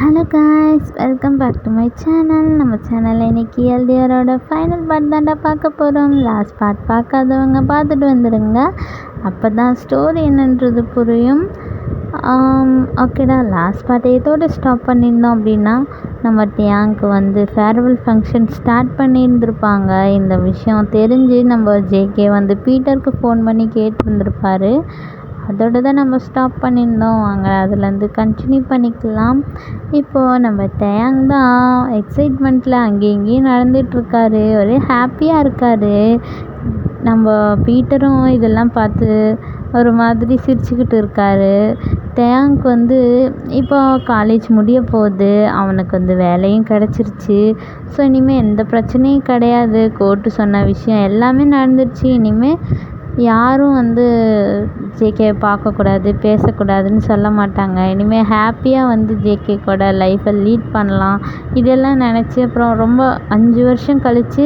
Hello guys, welcome back to my channel. நம்ம சேனலில் இன்றைக்கி எல்டிஆரோட ஃபைனல் பார்ட் தாண்டா பார்க்க போகிறோம். லாஸ்ட் பார்ட் பார்க்காதவங்க பார்த்துட்டு வந்துடுங்க, அப்போ தான் ஸ்டோரி என்னன்றது புரியும். ஓகேடா, லாஸ்ட் பார்ட் ஏதோடு ஸ்டாப் பண்ணியிருந்தோம் அப்படின்னா, நம்ம டேங்க்கு வந்து ஃபேர்வெல் ஃபங்க்ஷன் ஸ்டார்ட் பண்ணியிருந்திருப்பாங்க. இந்த விஷயம் தெரிஞ்சு நம்ம ஜேகே வந்து பீட்டருக்கு ஃபோன் பண்ணி கேட்டிருந்துருப்பாரு. அதோடு தான் நம்ம ஸ்டாப் பண்ணியிருந்தோம். வாங்க அதுலேருந்து கண்டினியூ பண்ணிக்கலாம். இப்போது நம்ம டேங் தான் எக்ஸைட்மெண்ட்டில் அங்கேயும் இங்கேயும் நடந்துகிட்ருக்காரு, ஒரே ஹாப்பியாக இருக்கார். நம்ம பீட்டரும் இதெல்லாம் பார்த்து ஒரு மாதிரி சிரிச்சுக்கிட்டு இருக்கார். டேங்க் வந்து இப்போ காலேஜ் முடிய போகுது, அவனுக்கு வந்து வேலையும் கிடச்சிருச்சு. ஸோ இனிமேல் எந்த பிரச்சனையும் கிடையாது. கோர்ட்டு சொன்ன விஷயம் எல்லாமே நடந்துருச்சு. இனிமேல் யாரும் வந்து ஜேகேவை பார்க்கக்கூடாது, பேசக்கூடாதுன்னு சொல்ல மாட்டாங்க. இனிமேல் ஹாப்பியாக வந்து ஜேகே கூட லைஃப்பை லீட் பண்ணலாம். இதெல்லாம் நினச்சி அப்புறம் ரொம்ப 5 வருஷம் கழித்து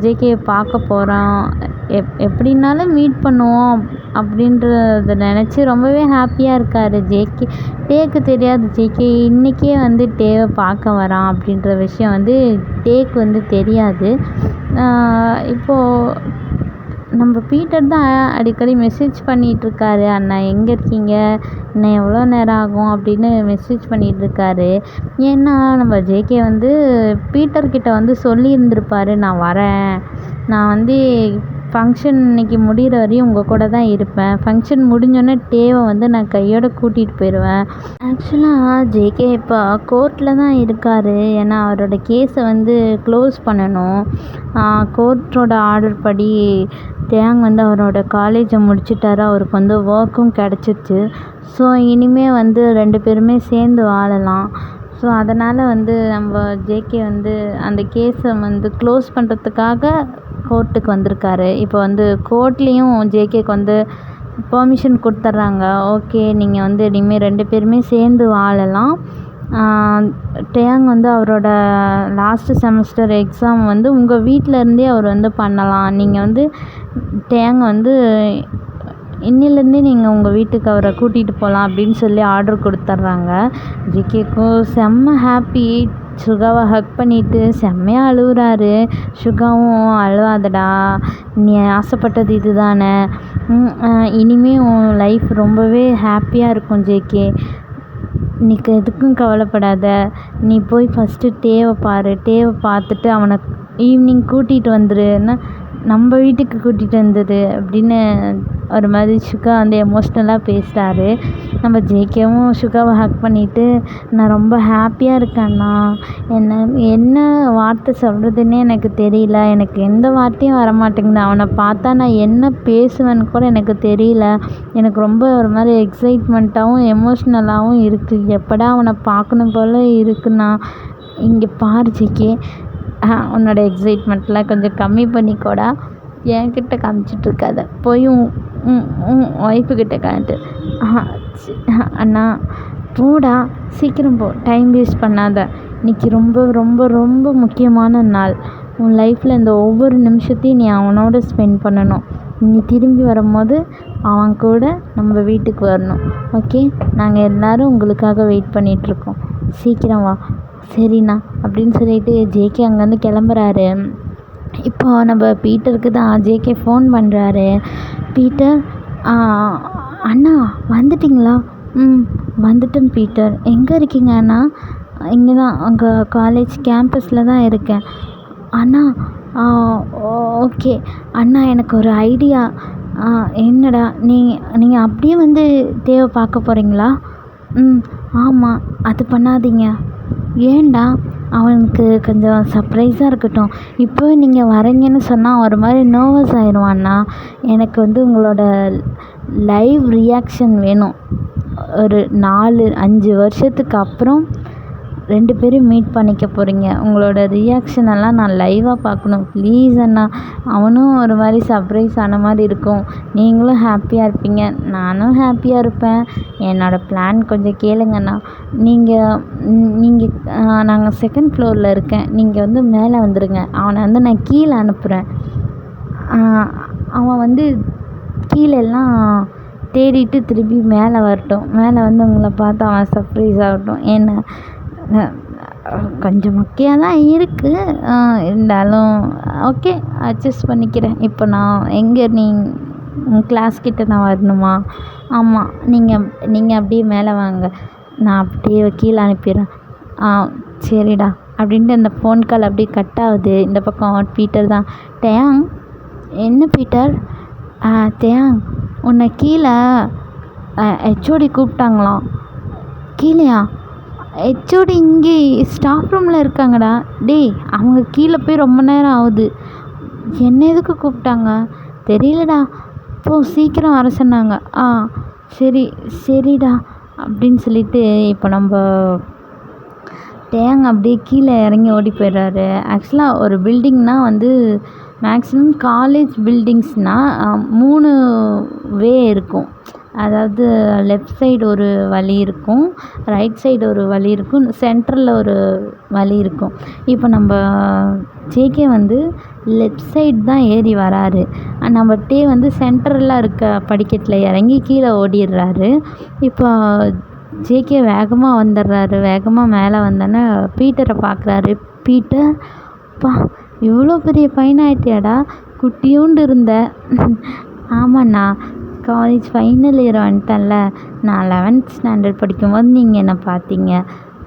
ஜேகேவை பார்க்க போகிறோம், எப்படின்னாலும் மீட் பண்ணுவோம் அப்படின்றத நினச்சி ரொம்பவே ஹாப்பியாக இருக்கார் ஜேகே. டேக்கு தெரியாது ஜேகே இன்றைக்கே வந்து டேவை பார்க்க வரான் அப்படின்ற விஷயம் வந்து டேக்கு வந்து தெரியாது. இப்போது நம்ம பீட்டர் தான் அடிக்கடி மெசேஜ் பண்ணிகிட்ருக்காரு, அண்ணா எங்கே இருக்கீங்க, இன்னும் எவ்வளோ நேரம் ஆகும் அப்படின்னு மெசேஜ் பண்ணிகிட்ருக்காரு. ஏன்னா நம்ம ஜேகே வந்து பீட்டர்கிட்ட வந்து சொல்லியிருந்திருப்பார், நான் வரேன், நான் வந்து ஃபங்க்ஷன் இன்றைக்கி முடிகிற வரையும் உங்கள் கூட தான் இருப்பேன், ஃபங்க்ஷன் முடிஞ்சோடனே டேவை வந்து நான் கையோடு கூட்டிகிட்டு போயிடுவேன். ஆக்சுவலாக ஜேகே இப்போ கோர்ட்டில் தான் இருக்கார். ஏன்னா அவரோட கேஸை வந்து க்ளோஸ் பண்ணணும். கோர்ட்டோட ஆர்டர் படி டேங் வந்து அவரோட காலேஜை முடிச்சிட்டாரு, அவருக்கு வந்து ஒர்க்கும் கிடச்சிருச்சு. ஸோ இனிமேல் வந்து 2 பேருமே சேர்ந்து வாழலாம். ஸோ அதனால் வந்து நம்ம ஜேகே வந்து அந்த கேஸை வந்து க்ளோஸ் பண்ணுறதுக்காக கோர்ட்டுக்கு வந்திருக்காரு. இப்போ வந்து கோர்ட்லேயும் ஜேகேக்கு வந்து பெர்மிஷன் கொடுத்துட்றாங்க. ஓகே, நீங்கள் வந்து இனிமேல் 2 பேருமே சேர்ந்து வாழலாம். டேங் வந்து அவரோட லாஸ்ட்டு செமஸ்டர் எக்ஸாம் வந்து உங்கள் வீட்டிலருந்தே அவர் வந்து பண்ணலாம். நீங்கள் வந்து டேங் வந்து இன்னிலேருந்தே நீங்கள் உங்கள் வீட்டுக்கு அவரை கூட்டிகிட்டு போகலாம் அப்படின்னு சொல்லி ஆர்டர் கொடுத்துட்றாங்க. ஜேகேக்கும் செம்ம ஹாப்பி. சுகாவை ஹக் பண்ணிவிட்டு செம்மையாக அழுகுறாரு. சுகாவும் அழுவாதடா, நீ ஆசைப்பட்டது இது தானே, இனிமேல் உன் லைஃப் ரொம்பவே ஹாப்பியாக இருக்கும் ஜேகே, நீ எதுக்கும் கவலைப்படாத, நீ போய் ஃபஸ்ட்டு டேவை பாரு, டேவை பார்த்துட்டு அவனை ஈவினிங் கூட்டிகிட்டு வந்துடுன்னா நம்ம வீட்டுக்கு கூட்டிகிட்டு வந்தது அப்படின்னு ஒரு மாதிரி சுகா வந்து எமோஷ்னலாக பேசுகிறாரு. நம்ம ஜேகேவும் சுகாவை ஹக் பண்ணிவிட்டு, நான் ரொம்ப ஹாப்பியாக இருக்கேன்னா, என்ன வார்த்தை சொல்கிறதுன்னே எனக்கு தெரியல, எனக்கு எந்த வார்த்தையும் வரமாட்டேங்குது, அவனை பார்த்தா நான் என்ன பேசுவேன்னு கூட எனக்கு தெரியல, எனக்கு ரொம்ப ஒரு மாதிரி எக்ஸைட்மெண்ட்டாகவும் எமோஷ்னலாகவும் இருக்குது, எப்படா அவனை பார்க்கணும் போல் இருக்குண்ணா. இங்கே பாரு ஜேகே, உன்னோட எக்ஸைட்மெண்ட்லாம் கொஞ்சம் கம்மி பண்ணிக்கோடா, என்கிட்ட காமிச்சிட்ருக்காத, போய் உன் ஒய்ஃபுக்கிட்ட காட்டு. அண்ணா போடா, சீக்கிரம் போ, டைம் வேஸ்ட் பண்ணாத, இன்றைக்கி ரொம்ப ரொம்ப ரொம்ப முக்கியமான நாள், உன் லைஃப்பில் இந்த ஒவ்வொரு நிமிஷத்தையும் நீ அவனோட ஸ்பெண்ட் பண்ணணும், நீ திரும்பி வரும்போது அவன் கூட நம்ம வீட்டுக்கு வரணும். ஓகே, நாங்கள் எல்லோரும் உங்களுக்காக வெயிட் பண்ணிகிட்ருக்கோம், சீக்கிரம் வா. சரிண்ணா அப்படின்னு சொல்லிட்டு ஜேகே அங்கேருந்து கிளம்புறாரு. இப்போ நம்ம பீட்டருக்கு தான் ஜேகே ஃபோன் பண்ணுறாரு. பீட்டர், அண்ணா வந்துட்டிங்களா? வந்துட்டேன் பீட்டர், எங்கே இருக்கீங்க அண்ணா? இங்கே தான், அங்கே காலேஜ் கேம்பஸில் தான் இருக்கேன் அண்ணா. ஓகே அண்ணா, எனக்கு ஒரு ஐடியா. என்னடா, நீங்கள் அப்படியே வந்து தேவை பார்க்க போகிறீங்களா? ஆமாம், அது பண்ணாதீங்க. ஏன்டா? அவனுக்கு கொஞ்சம் சர்ப்ரைஸாக இருக்கட்டும். இப்போ நீங்கள் வரீங்கன்னு சொன்னால் ஒரு மாதிரி நர்வஸ் ஆயிடுவான்னா. எனக்கு வந்து உங்களோட லைவ் ரியாக்ஷன் வேணும். ஒரு 4-5 வருஷத்துக்கு அப்புறம் 2 பேரும் மீட் பண்ணிக்க போகிறீங்க, உங்களோட ரியாக்ஷன் எல்லாம் நான் லைவாக பார்க்கணும் ப்ளீஸ் அண்ணா. அவனும் ஒரு மாதிரி சர்ப்ரைஸ் ஆன மாதிரி இருக்கும், நீங்களும் ஹாப்பியாக இருப்பீங்க, நானும் ஹாப்பியாக இருப்பேன். என்னோடய பிளான் கொஞ்சம் கேளுங்கண்ணா. நாங்கள் 2nd ஃப்ளோரில் இருக்கேன், நீங்கள் வந்து மேலே வந்துடுங்க, அவனை வந்து நான் கீழே அனுப்புகிறேன். அவன் வந்து கீழெல்லாம் தேடிட்டு திருப்பி மேலே வரட்டும். மேலே வந்து உங்களை பார்த்து அவன் சர்ப்ரைஸ் ஆகட்டும். ஏன்னா கொஞ்சம் மொக்கையாக தான் இருக்குது. இருந்தாலும் ஓகே, அட்ஜஸ்ட் பண்ணிக்கிறேன். இப்போ நான் எங்கே உங்கள் கிளாஸ் கிட்ட நான் வரணுமா? ஆமாம், நீங்கள் அப்படியே மேலே வாங்க, நான் அப்படியே கீழே அனுப்பிடுறேன். சரிடா அப்படின்ட்டு அந்த ஃபோன் கால் அப்படியே கட் ஆகுது. இந்த பக்கம் பீட்டர் தான், டேயாங். என்ன பீட்டர்? டேயாங், உன்னை கீழே ஹெச்ஓடி கூப்பிட்டாங்களாம். கீழேயா? ஹெச்ஓடி இங்கே ஸ்டாஃப் ரூமில் இருக்காங்கடா. டேய், அவங்க கீழே போய் ரொம்ப நேரம் ஆகுது. என்ன எதுக்கு கூப்பிட்டாங்க தெரியலடா. போ, சீக்கிரம் வர சொன்னாங்க. சரிடா அப்படின்னு சொல்லிட்டு இப்போ நம்ம டேங் அப்படியே கீழே இறங்கி ஓடி போயிடுறாரு. ஆக்சுவலாக ஒரு பில்டிங்னால் வந்து மேக்ஸிமம் காலேஜ் பில்டிங்ஸ்னால் 3 வே இருக்கும். அதாவது லெஃப்ட் சைடு ஒரு வழி இருக்கும், ரைட் சைடு ஒரு வழி இருக்கும், சென்டரில் ஒரு வழி இருக்கும். இப்போ நம்ம ஜேகே வந்து லெஃப்ட் சைடு தான் ஏறி வராரு. நம்ம டே வந்து சென்டரில் இருக்க படிக்கட்டில் இறங்கி கீழே ஓடிடுறாரு. இப்போ ஜேகே வேகமாக வந்துடுறாரு. வேகமாக மேலே வந்தோன்னே பீட்டரை பார்க்குறாரு. பீட்டர், பா, இவ்வளோ பெரிய பையனாயிட்டியாடா, குட்டியூண்டு இருந்த. ஆமாண்ணா, காலேஜ் ஃபைனல் இயர் வந்துட்டேன்ல. நான் 11th ஸ்டாண்டர்ட் படிக்கும்போது நீங்கள் என்னை பார்த்தீங்க.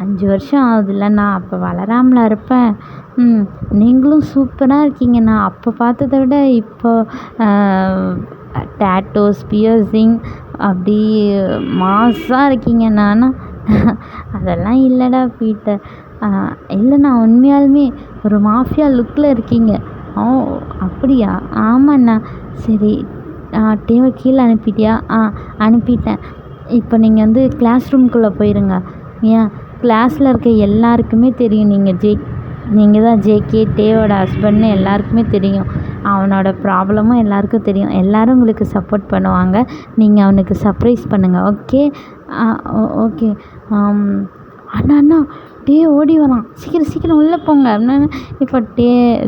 5 வருஷம் ஆகுதுல்ல, நான் அப்போ வளராமலா இருப்பேன்? நீங்களும் சூப்பராக இருக்கீங்கண்ணா. அப்போ பார்த்ததை விட இப்போ டேட்டோஸ், பியர்சிங் அப்படி மாஸாக இருக்கீங்கண்ணா. அதெல்லாம் இல்லைடா பீட்டர். இல்லைண்ணா, உண்மையாலுமே ஒரு மாஃபியா லுக்கில் இருக்கீங்க. ஓ அப்படியா? ஆமாண்ணா. சரி, டேவை கீழே அனுப்பிட்டியா? அனுப்பிட்டேன். இப்போ நீங்கள் வந்து கிளாஸ் ரூம்குள்ளே போயிருங்க. ஏன், கிளாஸில் இருக்க எல்லாருக்குமே தெரியும் நீங்கள் தான் ஜேகே, டேவோட ஹஸ்பண்ட்னு எல்லாருக்குமே தெரியும். அவனோட ப்ராப்ளமும் எல்லாருக்கும் தெரியும். எல்லோரும் உங்களுக்கு சப்போர்ட் பண்ணுவாங்க. நீங்கள் அவனுக்கு சர்ப்ரைஸ் பண்ணுங்கள். ஓகே? ஓகே. அண்ணா, டே ஓடி வரான். சீக்கிரம் உள்ளே போங்க அப்படின்னு. இப்போ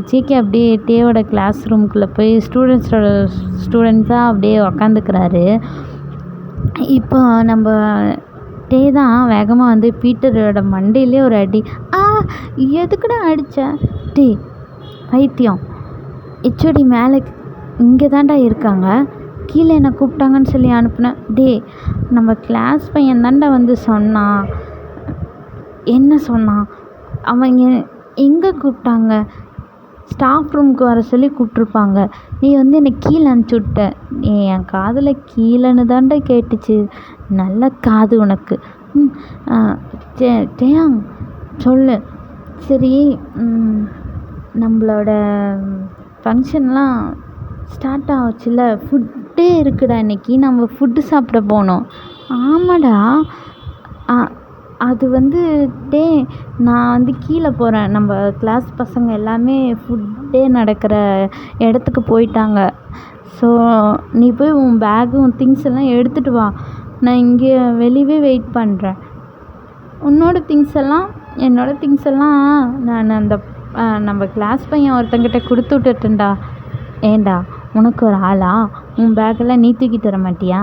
ஜேகே அப்படியே டேவோட கிளாஸ் ரூம்குள்ளே போய் ஸ்டூடெண்ட்ஸாக அப்படியே உக்காந்துக்கிறாரு. இப்போ நம்ம டே தான் வேகமாக வந்து பீட்டரோட மண்டையிலே ஒரு அடி. எதுக்குடா அடித்த? டே பைத்தியம், ஹெச்ஓடி மேலே இங்கே தான்டா இருக்காங்க, கீழே என்னை கூப்பிட்டாங்கன்னு சொல்லி அனுப்புனேன். டே, நம்ம கிளாஸ் பையன் தான்டா வந்து சொன்னான். என்ன சொன்னான்? அவங்க எங்கே கூப்பிட்டாங்க? ஸ்டாஃப் ரூமுக்கு வர சொல்லி கூப்பிட்ருப்பாங்க. நீ வந்து என்னை கீழே அனுப்பிச்சி விட்ட. என் காதில் கீழேன்னு தான்டா கேட்டுச்சு. நல்ல காது உனக்கு. டேயாங், சொல்லு. சரி, நம்மளோட ஃபங்க்ஷன்லாம் ஸ்டார்ட் ஆச்சுல்ல, ஃபுட்டே இருக்குடா இன்றைக்கி. நம்ம ஃபுட்டு சாப்பிட போனோம். ஆமாடா. அது வந்து நான் வந்து கீழே போகிறேன். நம்ம கிளாஸ் பசங்க எல்லாமே ஃபுட்டே நடக்கிற இடத்துக்கு போயிட்டாங்க. ஸோ நீ போய் உன் பேகு, உன் திங்ஸ் எல்லாம் எடுத்துகிட்டு வா. நான் இங்கே வெளியவே வெயிட் பண்ணுறேன். என்னோடய திங்ஸ் எல்லாம் நான் அந்த நம்ம கிளாஸ் பையன் ஒருத்தங்கிட்ட கொடுத்து விட்டுட்டேன்டா. ஏண்டா, உனக்கு ஒரு ஆளா? உன் பேக்கெல்லாம் நீ தூக்கிட்டு வர மாட்டியா?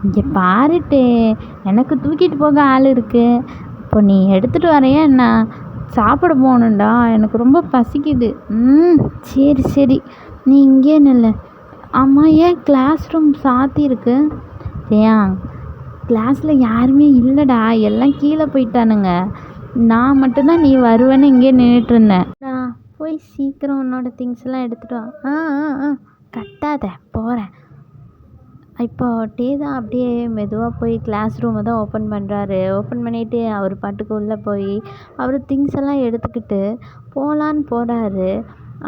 இங்கே பாருட்டே, எனக்கு தூக்கிட்டு போக ஆள் இருக்குது. இப்போ நீ எடுத்துகிட்டு வரையா என்ன? சாப்பிட போகணுண்டா, எனக்கு ரொம்ப பசிக்குது. சரி, நீ இங்கே நில்லு. ஆமாம், ஏன் கிளாஸ் ரூம் சாத்தியிருக்கு? ஏன், கிளாஸில் யாருமே இல்லைடா, எல்லாம் கீழே போயிட்டானுங்க. நான் மட்டும்தான் நீ வருவேன்னு இங்கே நின்றுட்டுருந்தேன். நான் போய் சீக்கிரம் உன்னோட திங்ஸ் எல்லாம் எடுத்துகிட்டு வா. கட்டாத, போகிறேன். இப்போ தான் அப்படியே மெதுவாக போய் கிளாஸ் ரூமை தான் ஓப்பன் பண்ணுறாரு. ஓப்பன் பண்ணிவிட்டு அவர் பாட்டுக்கு உள்ளே போய் அவர் திங்ஸ் எல்லாம் எடுத்துக்கிட்டு போகலான்னு போகிறாரு.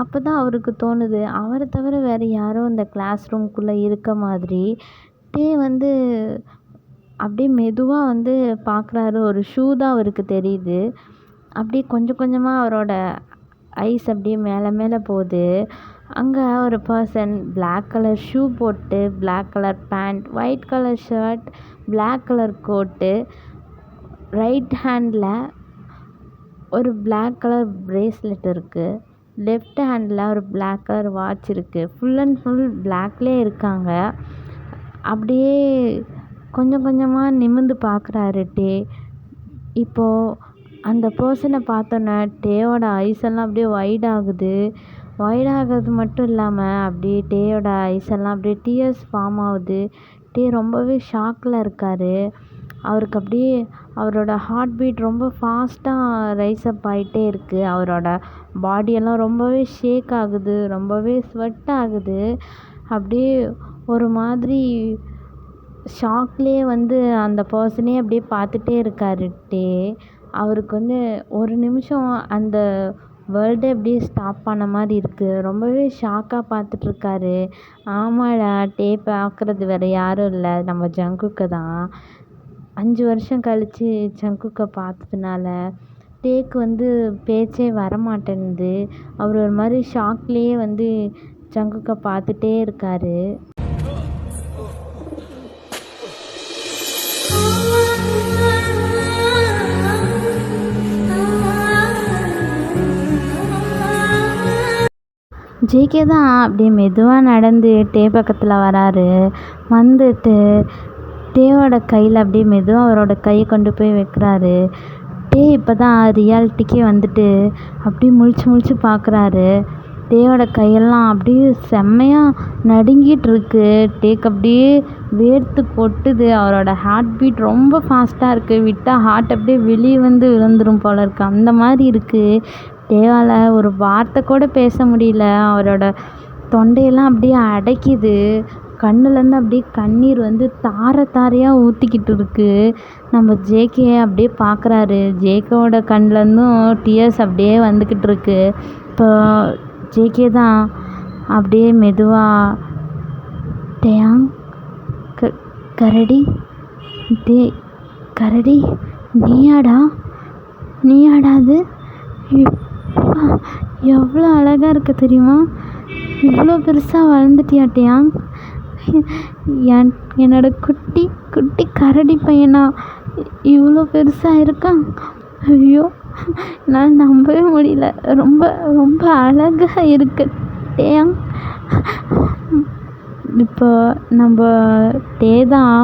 அப்போ தான் அவருக்கு தோணுது, அவரை தவிர வேறு யாரும் இந்த கிளாஸ் ரூம்குள்ளே இருக்க மாதிரி. வந்து அப்படியே மெதுவாக வந்து பார்க்குறாரு. ஒரு ஷூ தான் அவருக்கு தெரியுது. அப்படியே கொஞ்சம் கொஞ்சமாக அவரோட ஐஸ் அப்படியே மேலே போகுது. அங்கே ஒரு பர்சன் பிளாக் கலர் ஷூ போட்டு, black colour pant, white colour shirt, black colour coat, right ஹேண்டில் ஒரு பிளாக் கலர் பிரேஸ்லெட் இருக்குது, லெஃப்ட் ஹேண்டில் ஒரு பிளாக் கலர் வாட்ச் இருக்குது. ஃபுல் அண்ட் ஃபுல் பிளாக்லேயே இருக்காங்க. அப்படியே கொஞ்சம் கொஞ்சமாக நிமிர்ந்து பார்க்குறாரு டே. இப்போது அந்த பர்சனை பார்த்தோன்னே டேயோட ஐஸ் எல்லாம் அப்படியே வைட் ஆகுது. வைட் ஆகிறது மட்டும் இல்லாமல் அப்படியே டேயோட ஐஸ் எல்லாம் அப்படியே டியர்ஸ் ஃபார்ம் ஆகுது. டே ரொம்பவே ஷாக்கில் இருக்கார். அவருக்கு அப்படியே அவரோட ஹார்ட் பீட் ரொம்ப ஃபாஸ்ட்டாக ரைஸ் அப் ஆகிட்டே இருக்குது. அவரோட பாடியெல்லாம் ரொம்பவே ஷேக் ஆகுது, ரொம்பவே ஸ்வெட் ஆகுது. அப்படியே ஒரு மாதிரி ஷாக்லேயே அந்த பர்சனே அப்படியே பார்த்துட்டே இருக்கார் டே. அவருக்கு ஒரு நிமிஷம் அந்த வேர்ல்டே அப்படியே ஸ்டாப் ஆன மாதிரி இருக்குது. ரொம்பவே ஷாக்காக பார்த்துட்ருக்காரு. ஆமாடா, டே பார்க்குறது வேறு யாரும் இல்லை, நம்ம ஜங்குக்கை தான். 5 வருஷம் கழித்து ஜங்குக்கை பார்த்ததுனால டேக்கு பேச்சே வரமாட்டேன்னுது. அவர் ஒரு மாதிரி ஷாக்லேயே ஜங்குக்கை பார்த்துட்டே இருக்கார். ஜேகே தான் அப்படியே மெதுவாக நடந்து டே பக்கத்தில் வராரு. வந்துட்டு டேவோட கையில் அப்படியே மெதுவாக அவரோட கையை கொண்டு போய் வைக்கிறாரு. டே இப்போ தான் ரியாலிட்டிக்கே அப்படியே முழிச்சு பார்க்குறாரு. டேவோட கையெல்லாம் அப்படியே செம்மையாக நடுங்கிட்டு இருக்கு. டேக்கு அப்படியே வேர்த்து கொட்டுது. அவரோட ஹார்ட் பீட் ரொம்ப ஃபாஸ்ட்டாக இருக்குது. விட்டால் ஹார்ட் அப்படியே வெளியே விழுந்துடும் போல இருக்குது. அந்த மாதிரி இருக்குது. டேவால் ஒரு வார்த்தை கூட பேச முடியல. அவரோட தொண்டையெல்லாம் அப்படியே அடைக்குது. கண்ணுலேருந்து அப்படியே கண்ணீர் தாரையாக ஊற்றிக்கிட்டு இருக்குது. நம்ம ஜேகே அப்படியே பார்க்குறாரு. ஜேகேவோட கண்ணுலேருந்தும் டியர்ஸ் அப்படியே வந்துக்கிட்டு இருக்கு. இப்போ ஜேகே தான் அப்படியே மெதுவாக டேயாங் கரடி, டே கரடி, நீயாடா அது? எவ்வளோ அழகாக இருக்க தெரியுமா? இவ்வளோ பெருசாக வளர்ந்துட்டியா டேயாங்? என்னோட குட்டி குட்டி கரடி பையனா இவ்வளோ பெருசாக இருக்கான்? ஐயோ, நான் நம்பவே முடியல. ரொம்ப ரொம்ப அழகாக இருக்கு டேயாங். இப்போ நம்ம டே தான்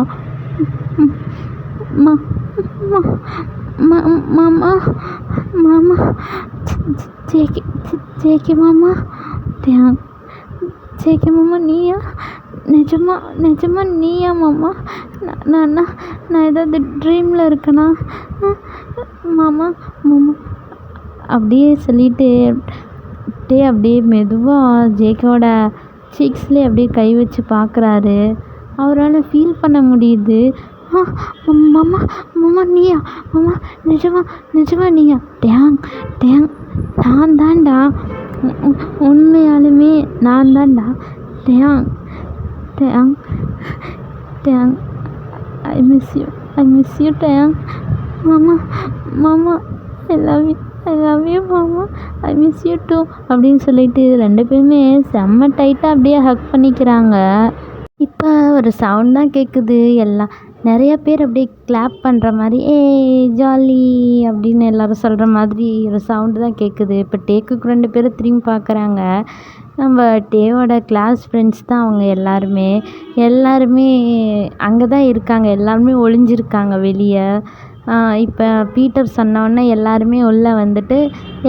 மாமா மாமா ஜேகே மாமா. டேயாங், ஜேகே மாமா நீயா? நிஜமா நீயா மாமா? நான் ஏதாவது ட்ரீமில் இருக்கேனா மாமா? அப்படியே சொல்லிட்டு டே அப்படியே மெதுவாக ஜேகேவோட சீக்ஸ்லேயே அப்படியே கை வச்சு பார்க்குறாரு. அவரால் ஃபீல் பண்ண முடியுது. மாமா நீயா? மாமா நிஜமா நீயா? டேயாங் நான் தான்டா, உண்மையாலுமே நான் தான்டா. டேயாங் ஐ மிஸ் யூ டேயாங். மாமா ஐ லவ் யூ மாமா, ஐ மிஸ் யூ டூ அப்படின்னு சொல்லிட்டு 2 பேருமே செம்ம டைட்டாக அப்படியே ஹக் பண்ணிக்கிறாங்க. இப்போ ஒரு சவுண்ட் தான் கேட்குது. நிறைய பேர் அப்படியே கிளாப் பண்ணுற மாதிரி, ஜாலி அப்படின்னு எல்லோரும் சொல்கிற மாதிரி ஒரு சவுண்டு தான் கேட்குது. இப்போ டேக்குக்கு 2 பேரும் திரும்பி பார்க்குறாங்க. நம்ம டேவோட கிளாஸ் ஃப்ரெண்ட்ஸ் தான் அவங்க எல்லாருமே அங்கே தான் இருக்காங்க. எல்லாருமே ஒளிஞ்சிருக்காங்க வெளியே. இப்போ பீட்டர் சொன்னோடனே எல்லாருமே உள்ளே வந்துட்டு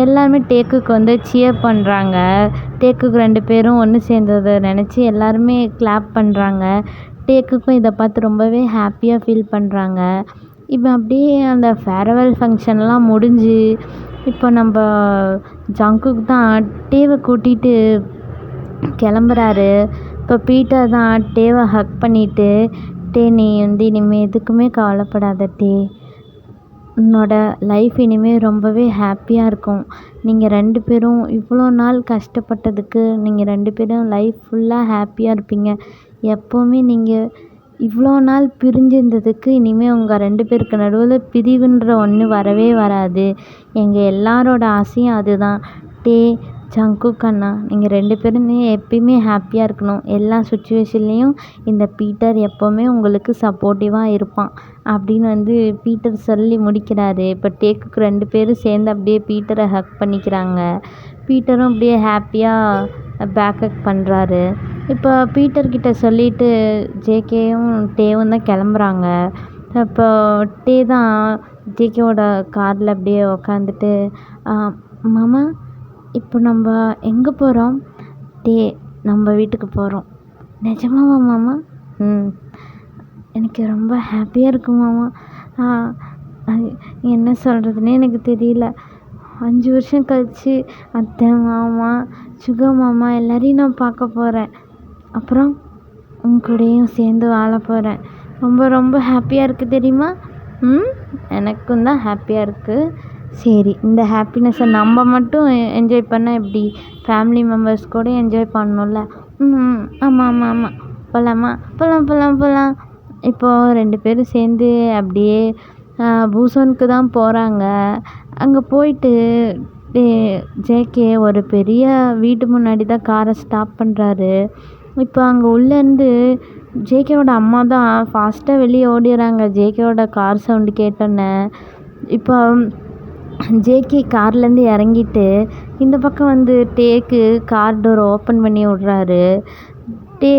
எல்லாருமே டேக்குக்கு சியர் பண்ணுறாங்க. டேக்குக்கு 2 பேரும் ஒன்று சேர்ந்ததை நினச்சி எல்லாருமே கிளாப் பண்ணுறாங்க. டேக்குக்கும் இதை பார்த்து ரொம்பவே ஹாப்பியாக ஃபீல் பண்ணுறாங்க. இப்போ அப்படியே அந்த ஃபேர்வெல் ஃபங்க்ஷன்லாம் முடிஞ்சு இப்போ நம்ம ஜங்குக் தான் டேவை கூட்டிகிட்டு கிளம்புறாரு. இப்போ பீட்டர் தான் டேவை ஹக் பண்ணிவிட்டு, டே நீ இனிமேல் எதுக்குமே கவலைப்படாத டே, உன்னோட லைஃப் இனிமேல் ரொம்பவே ஹாப்பியாக இருக்கும். நீங்கள் 2 பேரும் இவ்வளோ நாள் கஷ்டப்பட்டதுக்கு நீங்கள் 2 பேரும் லைஃப் ஃபுல்லாக ஹாப்பியாக இருப்பீங்க. எப்போவுமே நீங்கள் இவ்வளோ நாள் பிரிஞ்சிருந்ததுக்கு இனிமேல் உங்கள் 2 பேருக்கு நடுவில் பிரிவுன்ற ஒன்று வரவே வராது. எங்கள் எல்லாரோட ஆசையும் அதுதான். டே, ஜங்குக் அண்ணா, நீங்கள் 2 பேருமே எப்பயுமே ஹாப்பியாக இருக்கணும். எல்லா சுச்சுவேஷன்லேயும் இந்த பீட்டர் எப்போவுமே உங்களுக்கு சப்போர்ட்டிவாக இருப்பான் அப்படின்னு பீட்டர் சொல்லி முடிக்கிறாரு. இப்போ டேக்குக்கு 2 பேரும் சேர்ந்து அப்படியே பீட்டரை ஹக் பண்ணிக்கிறாங்க. பீட்டரும் அப்படியே ஹாப்பியாக பேக்கப் பண்ணுறாரு. இப்போ பீட்டர்கிட்ட சொல்லிட்டு ஜேகேயும் டேவும் தான் கிளம்புறாங்க. இப்போ டே தான் ஜேகேவோட காரில் அப்படியே உக்காந்துட்டு, மாமா இப்போ நம்ம எங்கே போகிறோம்? டே, நம்ம வீட்டுக்கு போகிறோம். நிஜமாவா மாமா? ம். எனக்கு ரொம்ப ஹாப்பியாக இருக்கு மாமா. என்ன சொல்கிறதுனே எனக்கு தெரியல. 5 வருஷம் கழிச்சு அத்தை, மாமா, சுகா மாமா எல்லாரையும் நான் பார்க்க போகிறேன். அப்புறம் உன் கூடயும் சேர்ந்து வாழ போகிறேன். ரொம்ப ரொம்ப ஹாப்பியாக இருக்குது தெரியுமா? எனக்கும் தான் ஹாப்பியாக இருக்குது. சரி, இந்த ஹாப்பினஸ்ஸை நம்ம மட்டும் என்ஜாய் பண்ணால் எப்படி? ஃபேமிலி மெம்பர்ஸ் கூட என்ஜாய் பண்ணணும்ல. ஆமாம் ஆமாம் ஆமாம். போகலாமா? போகலாம். இப்போது 2 பேரும் சேர்ந்து அப்படியே பூசோனுக்கு தான் போகிறாங்க. அங்கே போயிட்டு ஜேகே ஒரு பெரிய வீட்டு முன்னாடி தான் காரை ஸ்டாப் பண்ணுறாரு. இப்போ அங்கே உள்ளேருந்து ஜேகேவோட அம்மா தான் ஃபாஸ்ட்டாக வெளியே ஓடிடுறாங்க ஜேகேவோட கார் சவுண்டு கேட்டோன்னே. இப்போ ஜேகே கார்லேருந்து இறங்கிட்டு இந்த பக்கம் வந்து டேக்கு கார் டோர் ஓப்பன் பண்ணி விட்றாரு. டே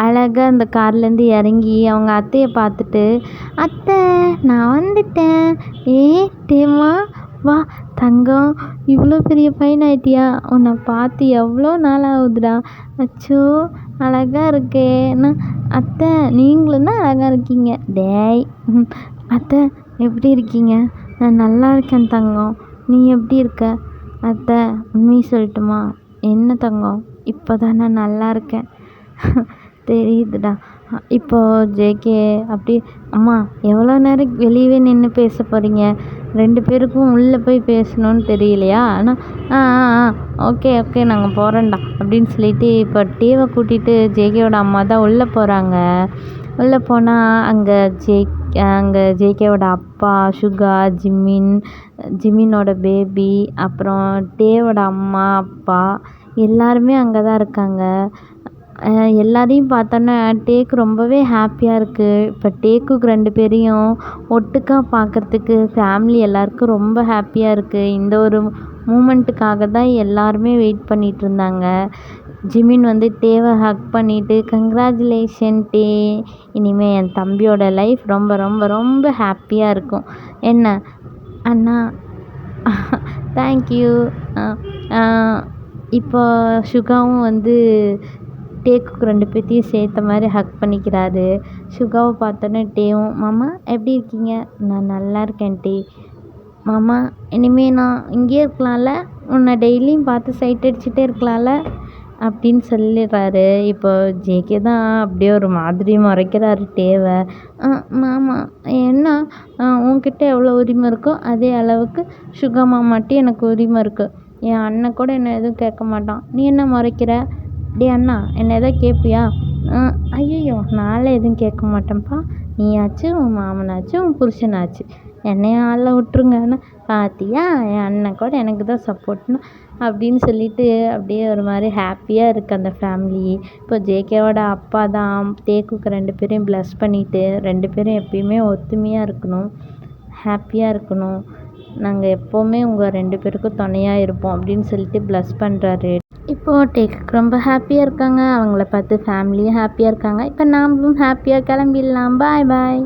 அழகாக அந்த கார்லேருந்து இறங்கி அவங்க அத்தையை பார்த்துட்டு, அத்தை நான் வந்துட்டேன். டேம்மா வா தங்கம், இவ்வளோ பெரிய பையன் ஆயிட்டியா? உன்னை பார்த்து எவ்வளோ நாள் ஆகுதுடா. அச்சோ அழகாக இருக்கேன்னா. அத்தை நீங்களும் தான் அழகாக இருக்கீங்க. டேய் அத்தை எப்படி இருக்கீங்க? நான் நல்லா இருக்கேன் தங்கம். நீ எப்படி இருக்க? அத்தை உண்மையை சொல்லட்டுமா? என்ன தங்கம்? இப்போ தான் நான் நல்லா இருக்கேன். தெரியுதுடா. இப்போது ஜேகே அப்படி, அம்மா எவ்வளோ நேரம் வெளியவே நின்று பேச போகிறீங்க? 2 பேருக்கும் உள்ளே போய் பேசணும்னு தெரியலையா? ஆனால் ஓகே நாங்கள் போகிறோம்டா அப்படின்னு சொல்லிட்டு இப்போ டேவை கூட்டிகிட்டு ஜேகேவோட அம்மா தான் உள்ளே போகிறாங்க. உள்ளே போனால் அங்கே ஜேகேவோட அப்பா, சுகா, ஜிமினோட பேபி, அப்புறம் டேவோட அம்மா அப்பா எல்லாருமே அங்கே தான் இருக்காங்க. எல்லாரையும் பார்த்தோன்னே டேக்கு ரொம்பவே ஹாப்பியாக இருக்குது. இப்போ டேக்குக்கு 2 பேரையும் ஒட்டுக்கா பார்க்குறதுக்கு ஃபேமிலி எல்லாருக்கும் ரொம்ப ஹாப்பியாக இருக்குது. இந்த ஒரு மூமெண்ட்டுக்காக தான் எல்லாருமே வெயிட் பண்ணிகிட்ருந்தாங்க. ஜிமின் வந்து டேவை ஹக் பண்ணிவிட்டு, கங்க்ராச்சுலேஷன் டே, இனிமேல் என் தம்பியோட லைஃப் ரொம்ப ரொம்ப ரொம்ப ஹாப்பியாக இருக்கும். என்ன அண்ணா? தேங்க்யூ. இப்போ சுகாவும் வந்து டேக்குக்கு 2 பேத்தையும் சேர்த்த மாதிரி ஹக் பண்ணிக்கிறாரு. சுகாவை பார்த்தோன்னே டேவும், மாமா எப்படி இருக்கீங்க? நான் நல்லா இருக்கேன் டே. மாமா இனிமேல் நான் இங்கேயே இருக்கலாம்ல? உன்னை டெய்லியும் பார்த்து சைட் அடிச்சுட்டே இருக்கலாம்ல அப்படின்னு சொல்லிடுறாரு. இப்போ ஜேகே தான் அப்படியே ஒரு மாதிரி முறைக்கிறாரு டேவை. மாமா என்ன, உன்கிட்ட எவ்வளோ உரிமை இருக்கோ அதே அளவுக்கு சுகா மாமாட்டி எனக்கு உரிமை இருக்குது. என் அண்ணன் கூட என்ன எதுவும் கேட்க மாட்டான். நீ என்ன முறைக்கிற? டே அண்ணா என்ன எதாவது கேட்பியா? ஐயோ நான்லாம் எதுவும் கேட்க மாட்டேன்ப்பா. நீயாச்சு, உன் மாமனாச்சு, உன் புருஷனாச்சு, என்னைய ஆள விட்ருங்கன்னு பார்த்தியா? என் அண்ணன் கூட எனக்கு தான் சப்போர்ட்னு அப்படின்னு சொல்லிட்டு அப்படியே ஒரு மாதிரி ஹாப்பியாக இருக்குது அந்த ஃபேமிலி. இப்போ ஜேகேவோட அப்பா தான் டேக்குக்கு 2 பேரையும் ப்ளஸ் பண்ணிவிட்டு 2 பேரும் எப்பயுமே ஒத்துமையாக இருக்கணும், ஹாப்பியாக இருக்கணும், நாங்கள் எப்போவுமே உங்கள் 2 பேருக்கும் துணையாக இருப்போம் அப்படின்னு சொல்லிட்டு ப்ளஸ் பண்ணுறாரு. இப்போது டேக்குக்கு ரொம்ப ஹாப்பியாக இருக்காங்க. அவங்கள பார்த்து ஃபேமிலியும் ஹாப்பியாக இருக்காங்க. இப்போ நாமளும் ஹாப்பியாக கிளம்பிடலாம். பாய்.